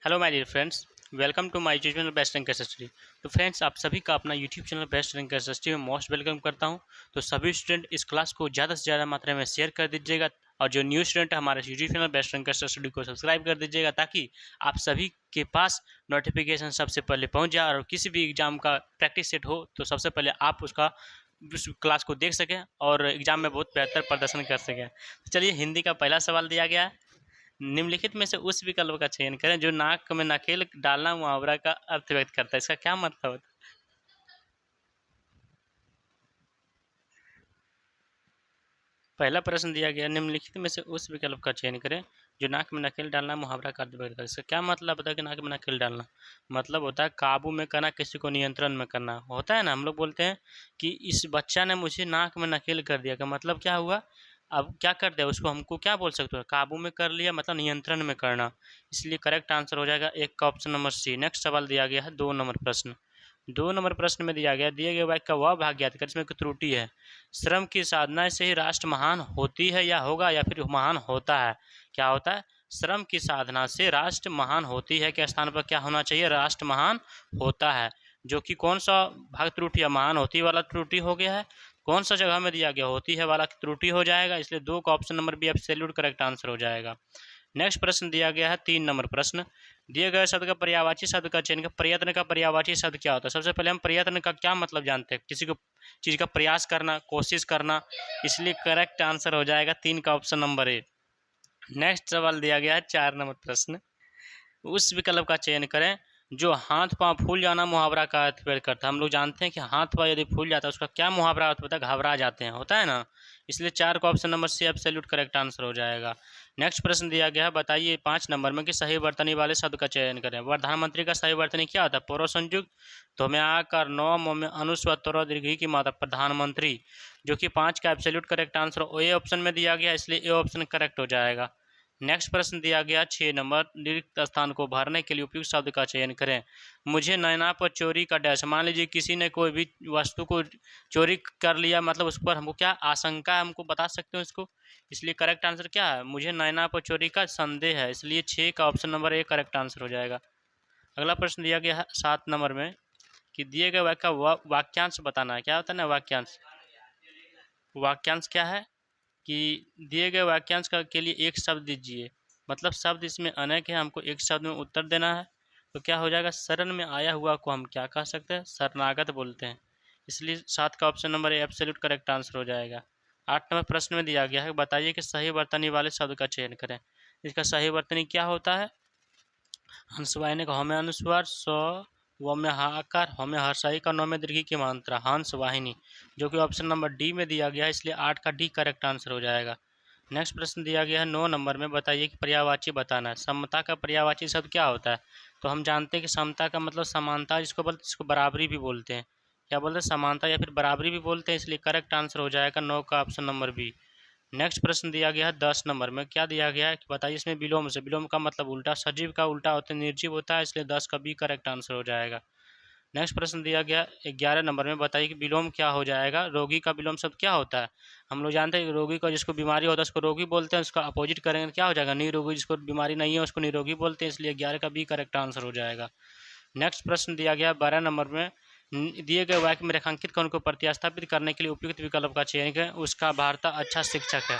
Hello my dear friends, welcome to my YouTube channel best rank study. तो friends, आप सभी का अपना YouTube channel best rank study में मोस्ट वेलकम करता हूं। तो सभी स्टूडेंट इस क्लास को ज़्यादा से ज़्यादा मात्रा में शेयर कर दीजिएगा और जो न्यू स्टूडेंट है हमारे YouTube channel best rank study को सब्सक्राइब कर दीजिएगा ताकि आप सभी के पास नोटिफिकेशन सबसे पहले पहुँच जाए और किसी भी एग्जाम का प्रैक्टिस सेट हो तो सबसे पहले आप उसका उस क्लास को देख सकें और एग्जाम में बहुत बेहतर प्रदर्शन कर सकें। तो चलिए, हिंदी का पहला सवाल दिया गया है। निम्नलिखित में से उस विकल्प का चयन करें जो नाक में नकेल डालना मुहावरा का अर्थ व्यक्त करता है। इसका क्या मतलब होता है? पहला प्रश्न दिया गया, निम्नलिखित में से उस विकल्प का चयन करें जो नाक में नकेल डालना मुहावरा का अर्थ व्यक्त करता है। इसका क्या मतलब होता है कि नाक में नकेल डालना मतलब होता है काबू में करना, किसी को नियंत्रण में करना होता है ना। हम लोग बोलते हैं कि इस बच्चा ने मुझे नाक में नकेल कर दिया, का मतलब क्या हुआ? अब क्या कर दिया उसको, हमको क्या बोल सकते हो? काबू में कर लिया मतलब नियंत्रण में करना। इसलिए करेक्ट आंसर हो जाएगा एक का ऑप्शन नंबर सी। नेक्स्ट सवाल दिया गया है 2 नंबर प्रश्न। 2 नंबर प्रश्न में दिया गया, दिए गए वाक्य का वह भाग ज्ञात कर, इसमें एक त्रुटि है। श्रम की साधना से ही राष्ट्र महान होती है या होगा या फिर महान होता है? क्या होता है? श्रम की साधना से राष्ट्र महान होती है के स्थान पर क्या होना चाहिए? राष्ट्र महान होता है। जो कि कौन सा भाग त्रुटि है? महान होती वाला त्रुटि हो गया है। कौन सा जगह में दिया गया? होती है वाला त्रुटि हो जाएगा। इसलिए 2 का option number B absolute correct answer हो जाएगा। नेक्स्ट प्रश्न दिया गया है 3 नंबर प्रश्न। दिए गए शब्द का पर्यायवाची शब्द का चयन। प्रयत्न का पर्यायवाची शब्द क्या होता है? सबसे पहले हम प्रयत्न का क्या मतलब जानते हैं? किसी को चीज़ का प्रयास करना, कोशिश करना। इसलिए करेक्ट आंसर हो जाएगा 3 का ऑप्शन नंबर ए। नेक्स्ट सवाल दिया गया है 4 नंबर प्रश्न। उस विकल्प का चयन करें जो हाथ पांव फूल जाना मुहावरा का अर्थ व्यक्त करता है। हम लोग जानते हैं कि हाथ पांव यदि फूल जाता है उसका क्या मुहावरा अर्थ होता है? घबरा जाते हैं, होता है ना। इसलिए 4 का option number C absolute correct answer हो जाएगा। नेक्स्ट प्रश्न दिया गया है, बताइए 5 नंबर में कि सही वर्तनी वाले शब्द का चयन करें। प्रधानमंत्री का सही वर्तनी क्या होता है? पूर्व संयुक्त, तो में आकर 9 में अनुस्वर दीर्घी की मात्रा प्रधानमंत्री, जो कि 5 का absolute correct answer A option में दिया गया, इसलिए ए ऑप्शन करेक्ट हो जाएगा। नेक्स्ट प्रश्न दिया गया 6 नंबर, रिक्त स्थान को भरने के लिए उपयुक्त शब्द का चयन करें। मुझे नैना पर चोरी का डैश। मान लीजिए किसी ने कोई भी वस्तु को चोरी कर लिया, मतलब उस पर हमको क्या आशंका है, हमको बता सकते हो इसको। इसलिए करेक्ट आंसर क्या है? मुझे नैना पर चोरी का संदेह है। इसलिए 6 का option number A correct answer हो जाएगा। अगला प्रश्न दिया गया है 7 नंबर में कि दिए गए वाक्य का वाक्यांश बताना है। क्या होता है ना वाक्यांश? वाक्यांश क्या है कि दिए गए वाक्यांश का के लिए एक शब्द दीजिए। मतलब शब्द इसमें अनेक है, हमको एक शब्द में उत्तर देना है। तो क्या हो जाएगा? शरण में आया हुआ को हम क्या कह सकते हैं? शरणागत बोलते हैं। इसलिए 7 का option number A absolute correct answer हो जाएगा। 8 नंबर प्रश्न में दिया गया है, बताइए कि सही वर्तनी वाले शब्द का चयन करें। इसका सही वर्तनी क्या होता है? हंसवाहिनी का हमें अनुस्वार, व में हाकार, हमें हर्षाई का नौ में दीर्घी की मात्रा, हंस वाहिनी, जो कि ऑप्शन नंबर डी में दिया गया है। इसलिए 8 का डी करेक्ट आंसर हो जाएगा। नेक्स्ट प्रश्न दिया गया है 9 नंबर में, बताइए कि पर्यायवाची बताना है। समता का पर्यायवाची शब्द क्या होता है? तो हम जानते हैं कि समता का मतलब समानता, जिसको बोलते हैं, जिसको बराबरी भी बोलते हैं। क्या बोलते हैं? समानता या फिर बराबरी भी बोलते हैं। इसलिए करेक्ट आंसर हो जाएगा 9 का ऑप्शन नंबर बी। नेक्स्ट प्रश्न दिया गया है 10 नंबर में, क्या दिया गया है कि बताइए इसमें विलोम से। विलोम का मतलब उल्टा, सजीव का उल्टा होता है निर्जीव होता है, इसलिए 10 का बी करेक्ट आंसर हो जाएगा। नेक्स्ट प्रश्न दिया गया 11 नंबर में, बताइए कि विलोम क्या हो जाएगा। रोगी का विलोम शब्द क्या होता है? हम लोग जानते हैं कि रोगी को, जिसको बीमारी होता है उसको रोगी बोलते हैं, उसका अपोजिट करेंगे तो क्या हो जाएगा? निरोगी। जिसको बीमारी नहीं है उसको निरोगी बोलते हैं, इसलिए 11 का बी करेक्ट आंसर हो जाएगा। नेक्स्ट प्रश्न दिया गया 12 नंबर में, दिए गए वाक्य में रेखांकित कण को प्रतिस्थापित करने के लिए उपयुक्त विकल्प का चयन करें। उसका भर्ता अच्छा शिक्षक है।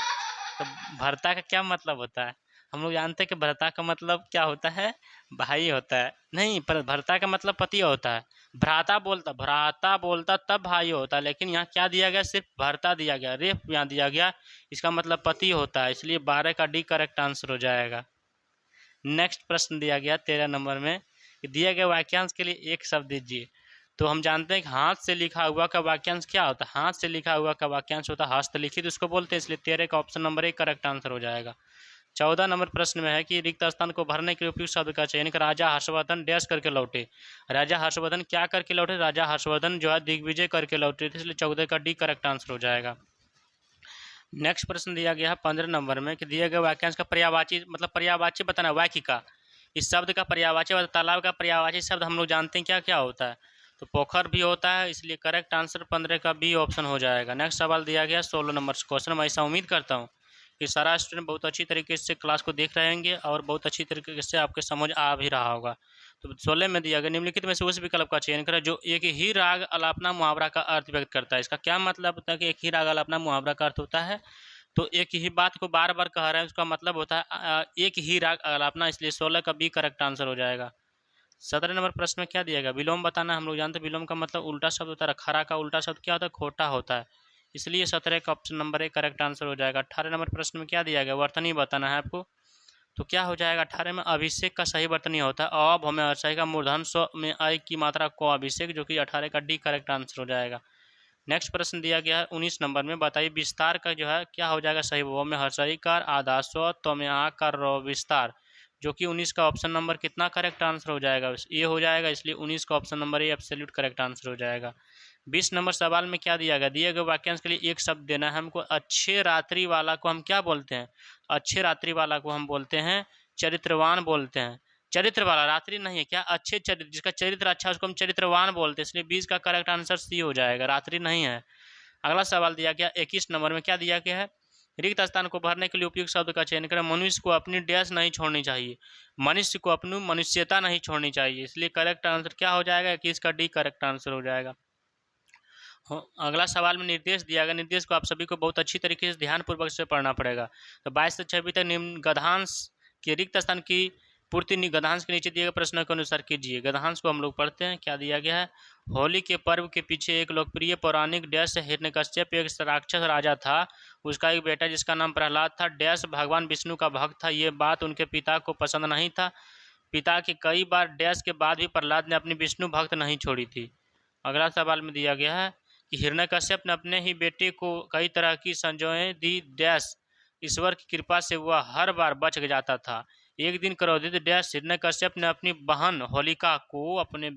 तो भर्ता का क्या मतलब होता है? हम लोग जानते हैं कि भर्ता का मतलब क्या होता है? भाई होता है। नहीं, पर भर्ता का मतलब पति होता है। भ्राता बोलता तब भाई होता है, लेकिन यहाँ क्या दिया गया? सिर्फ भर्ता दिया गया, रेफ यहाँ दिया गया, इसका मतलब पति होता है। इसलिए 12 का डी करेक्ट आंसर हो जाएगा। नेक्स्ट प्रश्न दिया गया 13 नंबर में कि दिए गए वाक्यांश के लिए एक शब्द दीजिए। तो हम जानते हैं कि हाथ से लिखा हुआ का वाक्यांश क्या होता है? हाथ से लिखा हुआ का वाक्यांश होता है हस्तलिखित, उसको बोलते हैं। इसलिए 13 का ऑप्शन नंबर एक करेक्ट आंसर हो जाएगा। 14 नंबर प्रश्न में है कि रिक्त स्थान को भरने के लिए उपयुक्त शब्द का चयन कर। राजा हर्षवर्धन डैश करके लौटे। राजा हर्षवर्धन क्या करके लौटे? राजा हर्षवर्धन जो है दिग्विजय करके लौटे, इसलिए 14 का डी करेक्ट आंसर हो जाएगा। नेक्स्ट प्रश्न दिया गया है 15 नंबर में कि दिए गए वाक्यांश का पर्यायवाची, मतलब पर्यायवाची बताना वाक्य का। इस शब्द का पर्यायवाची, तालाब का पर्यायवाची शब्द हम लोग जानते हैं क्या क्या होता है? तो पोखर भी होता है, इसलिए करेक्ट आंसर 15 का बी ऑप्शन हो जाएगा। नेक्स्ट सवाल दिया गया 16 नंबर क्वेश्चन। मैं ऐसा उम्मीद करता हूँ कि सारा स्टूडेंट बहुत अच्छी तरीके से क्लास को देख रहे होंगे और बहुत अच्छी तरीके से आपके समझ आ भी रहा होगा। तो 16 में दिया गया निम्नलिखित में से उस विकल्प का चयन करें जो एक ही राग अलापना मुहावरा का अर्थ व्यक्त करता है। इसका क्या मतलब होता है कि एक ही राग अलापना मुहावरा का अर्थ होता है, तो एक ही बात को बार बार कह रहे हैं, उसका मतलब होता है एक ही राग अलापना, इसलिए 16 का बी करेक्ट आंसर हो जाएगा। 17 नंबर प्रश्न में क्या दिया गया, विलोम बताना। हम लोग जानते हैं विलोम का मतलब उल्टा शब्द होता है, खरा का उल्टा शब्द क्या होता है, खोटा होता है, इसलिए 17 का option number A correct answer हो जाएगा। 18 नंबर प्रश्न में क्या दिया गया, वर्तनी बताना है आपको, तो क्या हो जाएगा 18 में, अभिषेक का सही वर्तनी होता है अब हमें सही का मूर्धन स्व में आई की मात्रा को अभिषेक, जो कि 18 का डी करेक्ट आंसर हो जाएगा। नेक्स्ट प्रश्न दिया गया है 19 नंबर में, बताइए विस्तार का जो है क्या हो जाएगा सही, वो में हर्षईकार आधा स्व तो में आकार विस्तार, जो कि 19 का ऑप्शन नंबर कितना करेक्ट आंसर हो जाएगा, ये हो जाएगा, इसलिए 19 का option number A absolute correct answer हो जाएगा। 20 नंबर सवाल में क्या दिया गया, दिए गए वाक्यांश के लिए एक शब्द देना है हमको। अच्छे रात्रि वाला को हम क्या बोलते हैं, अच्छे रात्रि वाला को हम बोलते हैं चरित्रवान बोलते हैं। चरित्र वाला, रात्रि नहीं है क्या, अच्छे चरित्र, जिसका चरित्र अच्छा है उसको हम चरित्रवान बोलते हैं, इसलिए 20 का करेक्ट आंसर सी हो जाएगा, रात्रि नहीं है। अगला सवाल दिया गया 21 नंबर में, क्या दिया गया है, रिक्त स्थान को भरने के लिए उपयुक्त शब्द का चयन करें। मनुष्य को अपनी डैश नहीं छोड़नी चाहिए, मनुष्य को अपनी मनुष्यता नहीं छोड़नी चाहिए, इसलिए करेक्ट आंसर क्या हो जाएगा, 21 का डी करेक्ट आंसर हो जाएगा। अगला सवाल में निर्देश दिया गया, निर्देश को आप सभी को बहुत अच्छी तरीके से ध्यानपूर्वक से पढ़ना पड़ेगा। तो 22 से 26 तक निम्न गद्यांश के रिक्त स्थान की पूर्ति गद्यांश के नीचे दिए गए प्रश्नों के अनुसार कीजिए। गद्यांश को हम लोग पढ़ते हैं, क्या दिया गया है, होली के पर्व के पीछे एक लोकप्रिय पौराणिक डैश हिरण्यकश्यप एक राक्षस राजा था, उसका एक बेटा जिसका नाम प्रहलाद था, डैश भगवान विष्णु का भक्त था, ये बात उनके पिता को पसंद नहीं था, पिता के कई बार डैश के बाद भी प्रहलाद ने अपनी विष्णु भक्त नहीं छोड़ी थी। अगला सवाल में दिया गया है कि हिरण्यकश्यप ने अपने ही बेटे को कई तरह की संजोएं दी, डैश ईश्वर की कृपा से वह हर बार बच जाता था। एक दिन क्रोधित डैश हिरण्यकश्यप ने अपनी बहन होलिका को अपने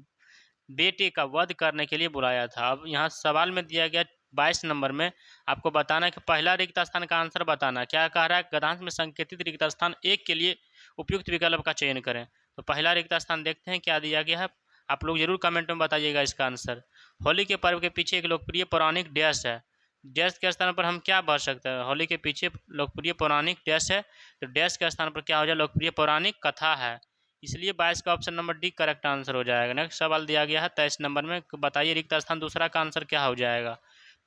बेटे का वध करने के लिए बुलाया था। अब यहाँ सवाल में दिया गया 22 नंबर में आपको बताना है कि पहला रिक्त स्थान का आंसर बताना, क्या कह रहा है, गद्यांश में संकेतित रिक्त स्थान एक के लिए उपयुक्त विकल्प का चयन करें। तो पहला रिक्त स्थान देखते हैं क्या दिया गया है, आप लोग जरूर कमेंट में बताइएगा इसका आंसर। होली के पर्व के पीछे एक लोकप्रिय पौराणिक डैश है, डैश के स्थान पर हम क्या भर सकते हैं, होली के पीछे लोकप्रिय पौराणिक डैश है, तो डैश के स्थान पर क्या हो जाए, लोकप्रिय पौराणिक कथा है, इसलिए 22 का option number D correct answer हो जाएगा। नेक्स्ट सवाल दिया गया है 23 नंबर में, बताइए रिक्त स्थान दूसरा का आंसर क्या हो जाएगा।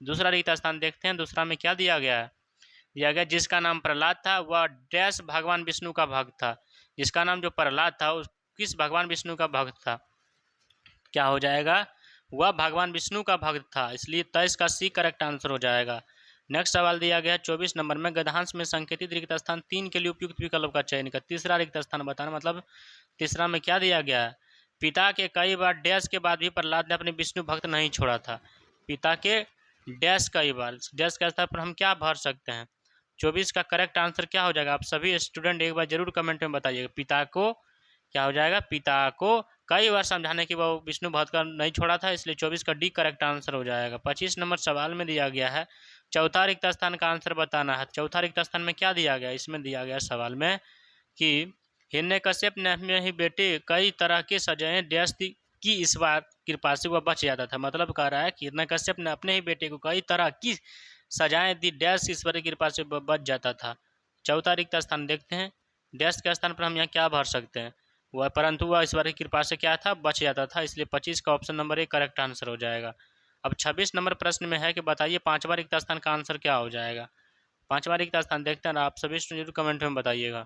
दूसरा रिक्त स्थान देखते हैं, दूसरा में क्या दिया गया है, दिया गया जिसका नाम प्रहलाद था वह डैश भगवान विष्णु का भक्त था, जिसका नाम जो प्रहलाद था उस किस भगवान विष्णु का भक्त था, क्या हो जाएगा, वह भगवान विष्णु का भक्त था, इसलिए 23 का सी करेक्ट आंसर हो जाएगा। नेक्स्ट सवाल दिया गया है 24 नंबर में, गद्यांश में संकेतित रिक्त स्थान 3 के लिए उपयुक्त विकल्प का चयन कर। तीसरा रिक्त स्थान बताना, मतलब तीसरा में क्या दिया गया है, पिता के कई बार डैश के बाद भी प्रहलाद ने अपने विष्णु भक्त नहीं छोड़ा था, पिता के डैश कई बार, डैश के स्थान पर हम क्या भर सकते हैं, 24 का करेक्ट आंसर क्या हो जाएगा, आप सभी स्टूडेंट एक बार जरूर कमेंट में बताइएगा, पिता को क्या हो जाएगा, पिता को कई बार समझाने की वो विष्णु भक्त का नहीं छोड़ा था, इसलिए 24 का डी करेक्ट आंसर हो जाएगा। 25 नंबर सवाल में दिया गया है चौथा रिक्त स्थान का आंसर बताना है। चौथा रिक्त स्थान में क्या दिया गया, इसमें दिया गया सवाल में कि हिरण्यकश्यप ने अपने ही बेटे कई तरह के सजाएं डैश की इस बार कृपा से वह बच जाता था, मतलब कह रहा है कि हिरण्यकश्यप ने अपने ही बेटे को कई तरह की सजाएं दी, डैश ईश्वर की कृपा से बच जाता था। चौथा रिक्त स्थान देखते हैं, डैश के स्थान पर हम यहाँ क्या भर सकते हैं, वह परंतु वह ईश्वर की कृपा से क्या था, बच जाता था, इसलिए 25 का option number A correct answer हो जाएगा। अब 26 नंबर प्रश्न में है कि बताइए पांचवा रिक्त स्थान का आंसर क्या हो जाएगा। पांचवा रिक्त स्थान देखते हैं, आप सभी जरूर कमेंट में बताइएगा।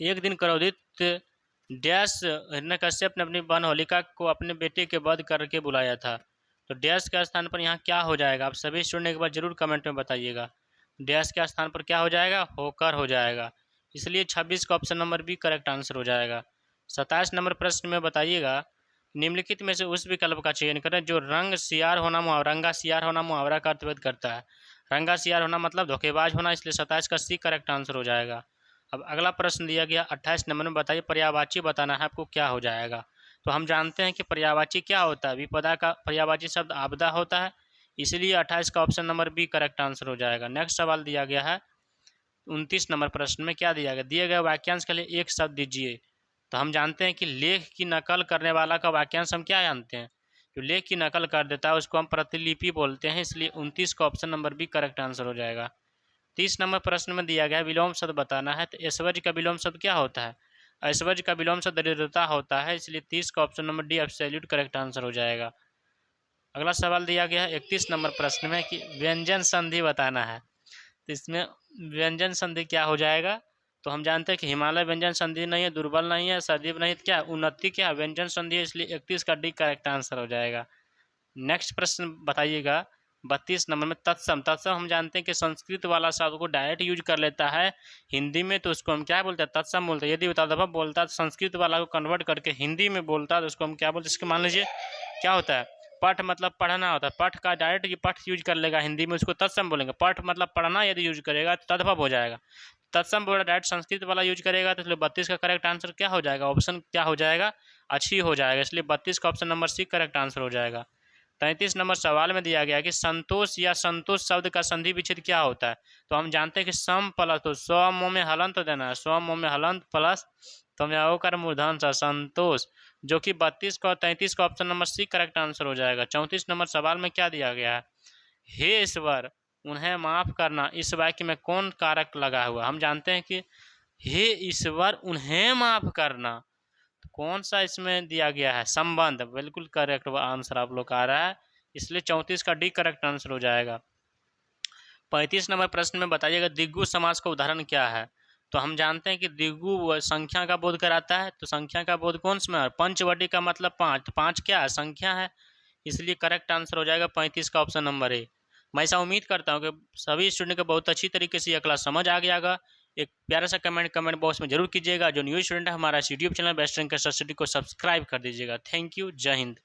एक दिन क्रोधित डैश हिरण्यकश्यप ने अपनी बहन होलिका को अपने बेटे के वध करके बुलाया था, तो डैश के स्थान पर यहाँ क्या हो जाएगा, आप सभी स्टूडेंट एक बार जरूर कमेंट में बताइएगा। डैश के स्थान पर क्या हो जाएगा, होकर हो जाएगा, इसलिए 26 का option number B correct answer हो जाएगा। 27 नंबर प्रश्न में बताइएगा निम्नलिखित में से उस विकल्प का चयन करें जो रंगा सियार होना मुहावरा का अर्थ व्यक्त करता है। रंगा सियार होना मतलब धोखेबाज होना, इसलिए 27 का सी करेक्ट आंसर हो जाएगा। अब अगला प्रश्न दिया गया 28 नंबर में, बताइए पर्यायवाची बताना है आपको, क्या हो जाएगा। तो हम जानते हैं कि पर्यायवाची क्या होता है, विपदा का पर्यायवाची शब्द आपदा होता है, इसलिए 28 का option number B correct answer हो जाएगा। नेक्स्ट सवाल दिया गया है 29 नंबर प्रश्न में, क्या दिया गया, दिए गए वाक्यांश के लिए एक शब्द दीजिए। तो हम जानते हैं कि लेख की नकल करने वाला का वाक्यांश हम क्या जानते हैं, जो लेख की नकल कर देता है उसको हम प्रतिलिपि बोलते हैं, इसलिए 29 का option number B correct answer हो जाएगा। 30 नंबर प्रश्न में दिया गया है विलोम शब्द बताना है, तो ऐश्वर्य का विलोम शब्द क्या होता है? ऐश्वर्य का विलोम शब्द दरिद्रता होता है, इसलिए 30 का option number D absolute correct answer हो जाएगा। अगला सवाल दिया गया है 31 नंबर प्रश्न में कि व्यंजन संधि बताना है, तो इसमें व्यंजन संधि क्या हो जाएगा? तो हम जानते हैं कि हिमालय व्यंजन संधि नहीं है, दुर्बल नहीं है, सदीप नहीं है, क्या उन्नति क्या व्यंजन संधि है, इसलिए 31 का डी करेक्ट आंसर हो जाएगा। नेक्स्ट प्रश्न बताइएगा 32 नंबर में तत्सम। तत्सम हम जानते हैं कि संस्कृत वाला शब्द को डायरेक्ट यूज कर लेता है हिंदी में, तो उसको हम क्या बोलते हैं? तत्सम बोलते हैं। यदि तदभव बोलता है तो संस्कृत वाला को कन्वर्ट करके हिंदी में बोलता है तो उसको हम क्या बोलते हैं? इसके मान लीजिए क्या होता है, पठ मतलब पढ़ना होता है, पठ का डायरेक्ट ये पठ यूज कर लेगा हिंदी में, उसको तत्सम बोलेंगे। पठ मतलब पढ़ना यदि यूज करेगा तो तद्भव हो जाएगा। तत्सम बोला डायरेक्ट संस्कृत वाला यूज करेगा तो इसलिए 32 का करेक्ट आंसर क्या हो जाएगा? ऑप्शन क्या हो जाएगा? अच्छी हो जाएगा, इसलिए 32 का option number C correct answer हो जाएगा। 33 नंबर सवाल में दिया गया कि संतोष या संतोष शब्द का संधि विच्छेद क्या होता है? तो हम जानते हैं कि सम प्लस, तो स्व में हलंत देना है, स्व में हलंत प्लस तो मैं होकर मूर्धन सा संतोष, जो कि 32 का और 33 का option number C correct answer हो जाएगा। 34 नंबर सवाल में क्या दिया गया है? हे ईश्वर उन्हें माफ करना, इस वाक्य में कौन कारक लगा हुआ? हम जानते हैं कि हे ईश्वर उन्हें माफ करना, तो कौन सा इसमें दिया गया है? संबंध, बिल्कुल करेक्ट आंसर आप लोग का आ रहा है, इसलिए 34 का डी करेक्ट आंसर हो जाएगा। 35 नंबर प्रश्न में बताइएगा दिग्गु समास का उदाहरण क्या है? तो हम जानते हैं कि दिग्गु संख्या का बोध कराता है, तो संख्या का बोध कौन सा है? पंचवटी का मतलब 5, तो 5 क्या है? संख्या है, इसलिए करेक्ट आंसर हो जाएगा 35 का ऑप्शन नंबर ए। मैं ऐसा उम्मीद करता हूँ कि सभी स्टूडेंट को बहुत अच्छी तरीके से यह क्लास समझ आ गया। एक प्यारा सा कमेंट बॉक्स में जरूर कीजिएगा। जो न्यू स्टूडेंट है हमारा YouTube channel best rank study को सब्सक्राइब कर दीजिएगा। थैंक यू, जय हिंद।